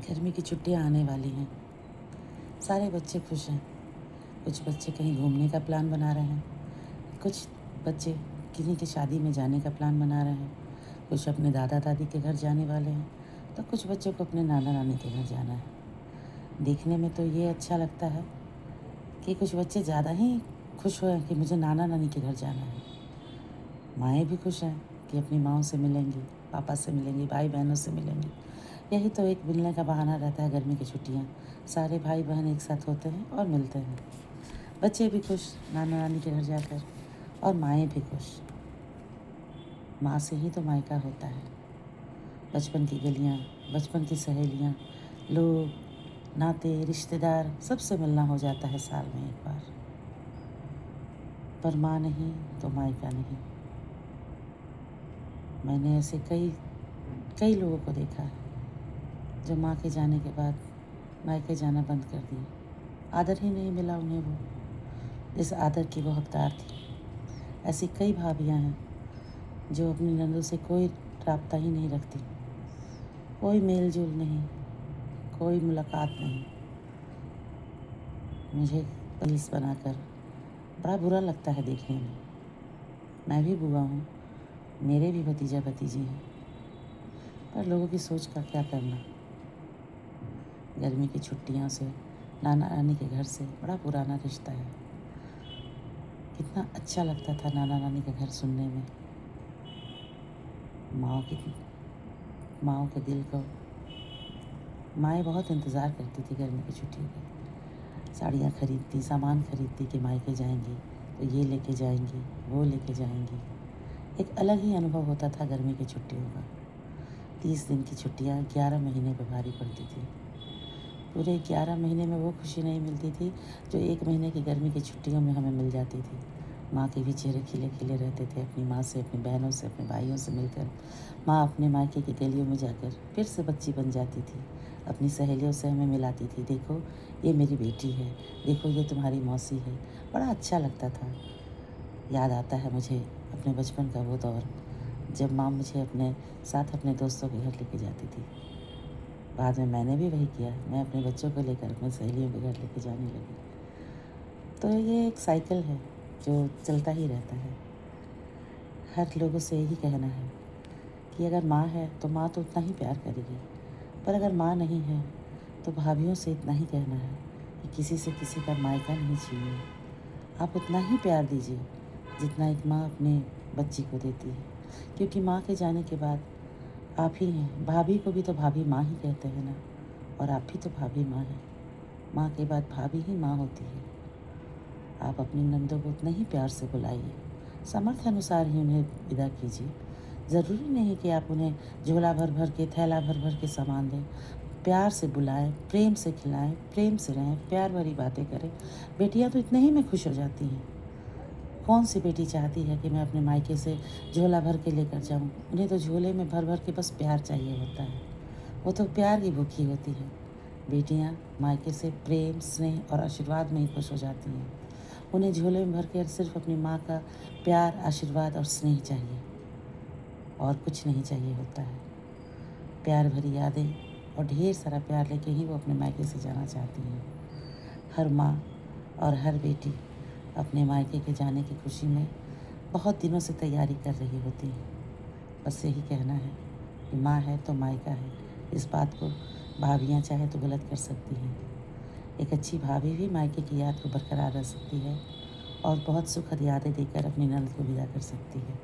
गर्मी की छुट्टियां आने वाली हैं। सारे बच्चे खुश हैं। कुछ बच्चे कहीं घूमने का प्लान बना रहे हैं। कुछ बच्चे किन्हीं की शादी में जाने का प्लान बना रहे हैं। कुछ अपने दादा दादी के घर जाने वाले हैं, तो कुछ बच्चों को अपने नाना नानी के घर जाना है। देखने में तो ये अच्छा लगता है कि कुछ बच्चे ज़्यादा ही खुश हुए कि मुझे नाना नानी के घर जाना है। माएँ भी खुश हैं कि अपनी माँओं से मिलेंगी, पापा से मिलेंगी, भाई बहनों से मिलेंगी। यही तो एक मिलने का बहाना रहता है गर्मी की छुट्टियाँ। सारे भाई बहन एक साथ होते हैं और मिलते हैं। बच्चे भी खुश नाना नानी के घर जाकर, और माएँ भी खुश। माँ से ही तो मायका होता है। बचपन की गलियाँ, बचपन की सहेलियाँ, लोग, नाते, रिश्तेदार, सबसे मिलना हो जाता है साल में एक बार। पर माँ नहीं तो मायका नहीं। मैंने ऐसे कई कई लोगों को देखा है जो माँ के जाने के बाद मायके जाना बंद कर दिए। आदर ही नहीं मिला उन्हें वो, जिस आदर की वो हकदार थी। ऐसी कई भाभियाँ हैं जो अपनी नंदों से कोई राब्ता ही नहीं रखती, कोई मेल जोल नहीं, कोई मुलाकात नहीं। मुझे रील्स बनाकर बड़ा बुरा लगता है देखने में। मैं भी बुआ हूँ, मेरे भी भतीजा भतीजी हैं, पर लोगों की सोच का क्या करना। गर्मी की छुट्टियों से नाना नानी के घर से बड़ा पुराना रिश्ता है। कितना अच्छा लगता था नाना नानी के घर सुनने में। माँओं के दिल को माएँ बहुत इंतज़ार करती थी गर्मी की छुट्टियों की। साड़ियाँ खरीदती, सामान खरीदती कि मायके जाएंगी तो ये लेके जाएंगी, वो लेके जाएंगी। एक अलग ही अनुभव होता था गर्मी की छुट्टियों का। 30 दिन की छुट्टियाँ 11 महीने पे भारी पड़ती थी। पूरे 11 महीने में वो खुशी नहीं मिलती थी जो 1 महीने की गर्मी की छुट्टियों में हमें मिल जाती थी। माँ के भी चेहरे खिले खिले रहते थे, अपनी माँ से, अपनी बहनों से, अपने भाइयों से मिलकर। माँ अपने मायके की गलियों में जाकर फिर से बच्ची बन जाती थी। अपनी सहेलियों से हमें मिलाती थी, देखो ये मेरी बेटी है, देखो ये तुम्हारी मौसी है। बड़ा अच्छा लगता था। याद आता है मुझे अपने बचपन का वो दौर, जब माँ मुझे अपने साथ अपने दोस्तों के घर लेके जाती थी। बाद में मैंने भी वही किया, मैं अपने बच्चों को लेकर अपनी सहेलियों के घर लेके जाने लगी। तो ये एक साइकिल है जो चलता ही रहता है। हर लोगों से यही कहना है कि अगर माँ है तो माँ तो उतना ही प्यार करेगी, पर अगर माँ नहीं है तो भाभियों से इतना ही कहना है कि किसी से किसी का मायका नहीं छीनिए। आप उतना ही प्यार दीजिए जितना एक माँ अपने बच्ची को देती है, क्योंकि माँ के जाने के बाद आप ही हैं। भाभी को भी तो भाभी माँ ही कहते हैं ना, और आप भी तो भाभी माँ हैं। माँ के बाद भाभी ही माँ होती है। आप अपनी नंदों को उतना ही प्यार से बुलाइए, सामर्थ्य अनुसार ही उन्हें विदा कीजिए। ज़रूरी नहीं कि आप उन्हें झोला भर भर के, थैला भर भर के सामान दें। प्यार से बुलाएं, प्रेम से खिलाएं, प्रेम से रहें, प्यार भरी बातें करें। बेटियां तो इतने ही में खुश हो जाती हैं। कौन सी बेटी चाहती है कि मैं अपने मायके से झोला भर के लेकर जाऊं? उन्हें तो झोले में भर भर के बस प्यार चाहिए होता है। वो तो प्यार की भूखी होती है। बेटियां मायके से प्रेम, स्नेह और आशीर्वाद में ही खुश हो जाती हैं। उन्हें झोले में भर कर सिर्फ अपनी माँ का प्यार, आशीर्वाद और स्नेह चाहिए, और कुछ नहीं चाहिए होता है। प्यार भरी यादें और ढेर सारा प्यार लेके ही वो अपने मायके से जाना चाहती हैं। हर माँ और हर बेटी अपने मायके के जाने की खुशी में बहुत दिनों से तैयारी कर रही होती है। बस यही कहना है कि माँ है तो मायका है। इस बात को भाभियाँ चाहे तो गलत कर सकती हैं। एक अच्छी भाभी भी मायके की याद को बरकरार रख सकती है और बहुत सुखद यादें देकर अपनी नंद को विदा कर सकती है।